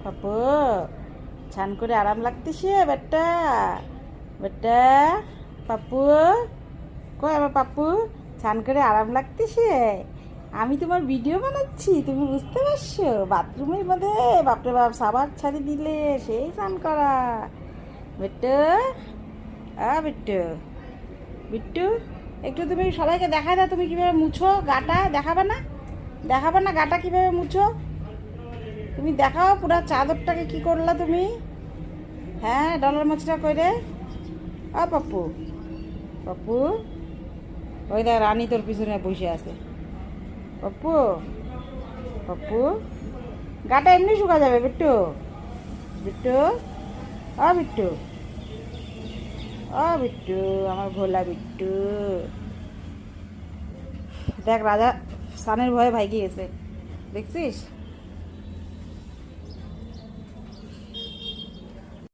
পাপু ছান করে আরাম লাগতেছে বেটা বেটা পাপু কই আমার পাপু ছান করে আরাম লাগতেছে। আমি তোমার ভিডিও বানাচ্ছি, তুমি বুঝতে পারছো? বাথরুমের মধ্যে বাপরে বাপ সাবান ছাড়ি দিলে সেই স্নান করা। বেটু বিট্টু বিট্টু একটু তুমি সবাইকে দেখা দাও, তুমি কিভাবে মুছো গাটা। দেখাবে না গাটা কিভাবে মুছো? তুমি দেখাও পুরা চাদরটাকে কি করলা তুমি। হ্যাঁ ডলার মাছটা করে পাপ্পু পাপ্পু ওই দেখ রানী তোর পিছনে বসে আছে। পাপ্পু পাপ্পু গাটা এমনি শুকা যাবে বিট্টু বিট্টু বিট্টু বিট্টু আমার ভোলা বিট্টু। দেখ রাজা সানের ভয়ে ভাইগে গেছে, দেখছিস?